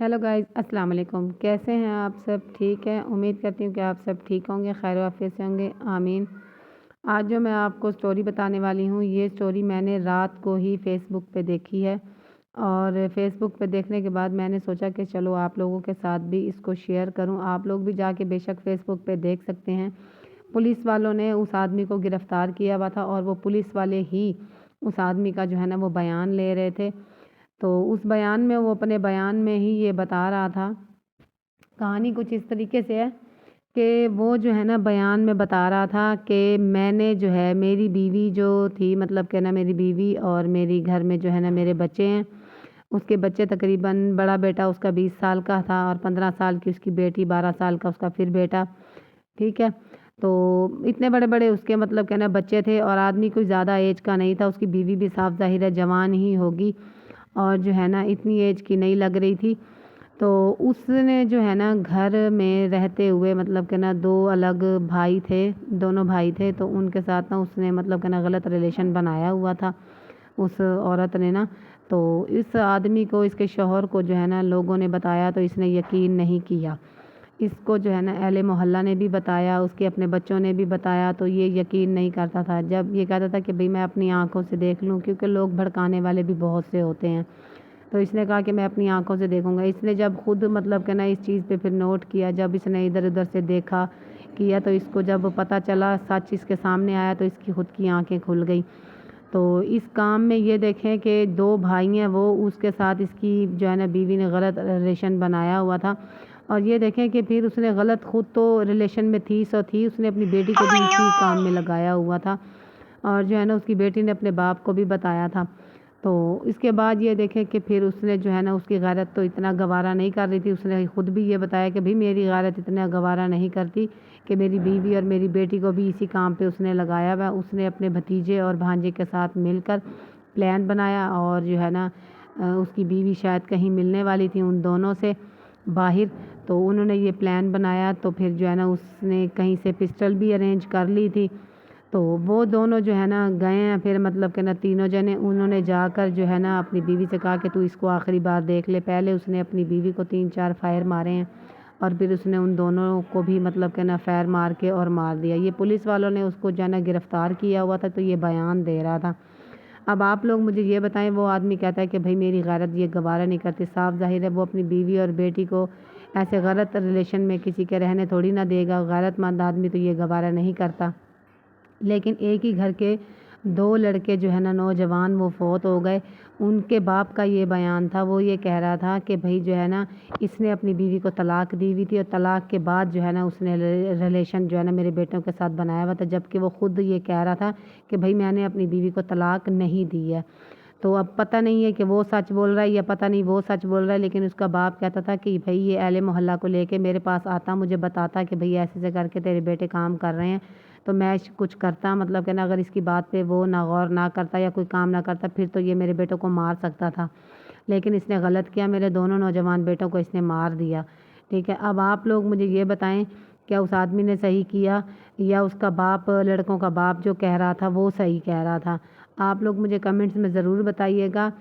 Hello guys, अस्सलाम वालेकुम। कैसे हैं आप सब? ठीक है, उम्मीद करती हूँ कि आप सब ठीक होंगे, खैर आफियत से होंगे, आमीन। आज जो मैं आपको स्टोरी बताने वाली हूँ, ये स्टोरी मैंने रात को ही फ़ेसबुक पे देखी है और फ़ेसबुक पे देखने के बाद मैंने सोचा कि चलो आप लोगों के साथ भी इसको शेयर करूँ। आप लोग भी जाके बेशक फ़ेसबुक पे देख सकते हैं। पुलिस वालों ने उस आदमी को गिरफ़्तार किया हुआ था और वो पुलिस वाले ही उस आदमी का जो है ना वो बयान ले रहे थे। तो उस बयान में वो अपने बयान में ही ये बता रहा था। कहानी कुछ इस तरीके से है कि वो जो है ना बयान में बता रहा था कि मैंने जो है मेरी बीवी जो थी, मतलब कि ना मेरी बीवी और मेरी घर में जो है ना मेरे बच्चे हैं। उसके बच्चे तकरीबन, बड़ा बेटा उसका 20 साल का था और 15 साल की उसकी बेटी, 12 साल का उसका फिर बेटा। ठीक है। तो इतने बड़े-बड़े उसके मतलब के ना बच्चे थे और आदमी कोई ज़्यादा एज का नहीं था। उसकी बीवी भी साफ ज़ाहिर है जवान ही होगी और जो है ना इतनी एज की नहीं लग रही थी। तो उसने जो है ना घर में रहते हुए मतलब कि ना 2 अलग भाई थे, दोनों भाई थे, तो उनके साथ ना उसने मतलब कि ना गलत रिलेशन बनाया हुआ था उस औरत ने ना। तो इस आदमी को, इसके शौहर को जो है ना लोगों ने बताया तो इसने यकीन नहीं किया। इसको जो है ना अहले मोहल्ला ने भी बताया, उसके अपने बच्चों ने भी बताया, तो ये यकीन नहीं करता था। जब ये कहता था कि भई मैं अपनी आँखों से देख लूँ, क्योंकि लोग भड़काने वाले भी बहुत से होते हैं। तो इसने कहा कि मैं अपनी आँखों से देखूँगा। इसने जब खुद मतलब कि ना इस चीज़ पे फिर नोट किया, जब इसने इधर-उधर से देखा, किया, तो इसको जब पता चला, सच इसके सामने आया, तो इसकी खुद की आँखें खुल गई। तो इस काम में ये देखें कि 2 भाई हैं, वो उसके साथ इसकी जो है ना बीवी ने गलत रिलेशन बनाया हुआ था और ये देखें कि फिर उसने गलत, खुद तो रिलेशन में थी सो थी, उसने अपनी बेटी को भी इसी काम में लगाया हुआ था और जो है ना उसकी बेटी ने अपने बाप को भी बताया था। तो इसके बाद ये देखें कि फिर उसने जो है ना, उसकी गैरत तो इतना गवारा नहीं कर रही थी। उसने खुद भी ये बताया कि भई मेरी गैरत इतना गवारा नहीं करती कि मेरी बीवी और मेरी बेटी को भी इसी काम पे उसने लगाया हुआ है। उसने अपने भतीजे और भांजे के साथ मिलकर प्लान बनाया और जो है ना उसकी बीवी शायद कहीं मिलने वाली थी उन दोनों से बाहर, तो उन्होंने ये प्लान बनाया। तो फिर जो है ना उसने कहीं से पिस्टल भी अरेंज कर ली थी। तो वो दोनों जो है ना गए हैं, फिर मतलब कि ना तीनों जने, उन्होंने जाकर जो है ना अपनी बीवी से कहा कि तू इसको आखिरी बार देख ले। पहले उसने अपनी बीवी को 3-4 फायर मारे हैं और फिर उसने उन दोनों को भी मतलब कि ना फायर मार के और मार दिया। ये पुलिस वालों ने उसको जो है ना गिरफ़्तार किया हुआ था, तो ये बयान दे रहा था। अब आप लोग मुझे ये बताएं, वो आदमी कहता है कि भाई मेरी गैरत ये गवारा नहीं करती। साफ ज़ाहिर है वो अपनी बीवी और बेटी को ऐसे गलत रिलेशन में किसी के रहने थोड़ी ना देगा। गैरतमंद आदमी तो ये गवारा नहीं करता। लेकिन एक ही घर के 2 लड़के जो है ना नौजवान, वो फ़ौत हो गए। उनके बाप का ये बयान था, वो ये कह रहा था कि भई जो है ना इसने अपनी बीवी को तलाक दी हुई थी और तलाक के बाद जो है ना उसने रिलेशन जो है ना मेरे बेटों के साथ बनाया हुआ था, जबकि वो खुद ये कह रहा था कि भई मैंने अपनी बीवी को तलाक नहीं दी है। तो अब पता नहीं है कि वो सच बोल रहा है या पता नहीं वो सच बोल रहा है, लेकिन उसका बाप कहता था कि भई ये अहले मोहल्ला को लेके मेरे पास आता, मुझे बताता कि भई ऐसे-ऐसे करके तेरे बेटे काम कर रहे हैं, तो मैं कुछ करता, मतलब कि ना अगर इसकी बात पे वो ना गौर ना करता या कोई काम ना करता, फिर तो ये मेरे बेटों को मार सकता था। लेकिन इसने गलत किया, मेरे दोनों नौजवान बेटों को इसने मार दिया। ठीक है, अब आप लोग मुझे ये बताएं, क्या उस आदमी ने सही किया या उसका बाप, लड़कों का बाप जो कह रहा था वो सही कह रहा था? आप लोग मुझे कमेंट्स में ज़रूर बताइएगा,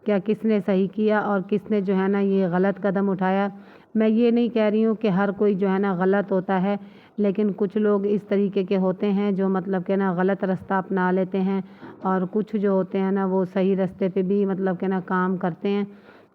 क्या किसने सही किया और किसने जो है ना ये गलत कदम उठाया। मैं ये नहीं कह रही हूँ कि हर कोई जो है ना गलत होता है, लेकिन कुछ लोग इस तरीके के होते हैं जो मतलब कि ना गलत रास्ता अपना लेते हैं और कुछ जो होते हैं ना वो सही रास्ते पे भी मतलब कि ना काम करते हैं।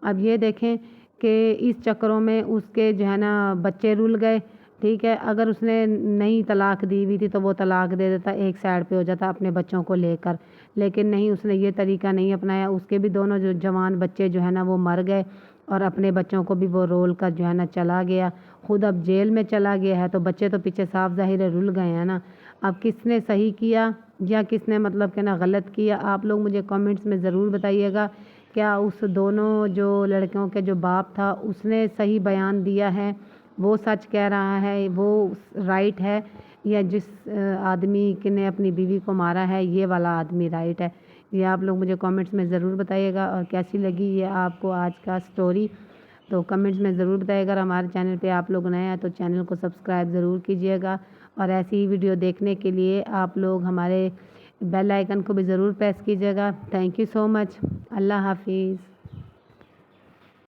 अब ये देखें कि इस चक्करों में उसके जो है ना बच्चे रुल गए। ठीक है, अगर उसने नहीं तलाक दी हुई थी तो वो तलाक दे देता, एक साइड पे हो जाता अपने बच्चों को लेकर। लेकिन नहीं, उसने ये तरीका नहीं अपनाया। उसके भी दोनों जो जवान बच्चे जो है ना वो मर गए और अपने बच्चों को भी वो रोल कर जो है ना चला गया। खुद अब जेल में चला गया है, तो बच्चे तो पीछे साफ ज़ाहिर है रुल गए हैं ना। अब किसने सही किया या किसने मतलब कि ना गलत किया, आप लोग मुझे कमेंट्स में ज़रूर बताइएगा। क्या उस दोनों जो लड़कियों के जो बाप था उसने सही बयान दिया है, वो सच कह रहा है, वो राइट है, या जिस आदमी के ने अपनी बीवी को मारा है ये वाला आदमी राइट है? ये आप लोग मुझे कमेंट्स में ज़रूर बताइएगा। और कैसी लगी ये आपको आज का स्टोरी, तो कमेंट्स में ज़रूर बताइएगा। अगर हमारे चैनल पे आप लोग नए हैं तो चैनल को सब्सक्राइब ज़रूर कीजिएगा और ऐसी ही वीडियो देखने के लिए आप लोग हमारे बेल आइकन को भी ज़रूर प्रेस कीजिएगा। Thank you so much. अल्लाह हाफिज़।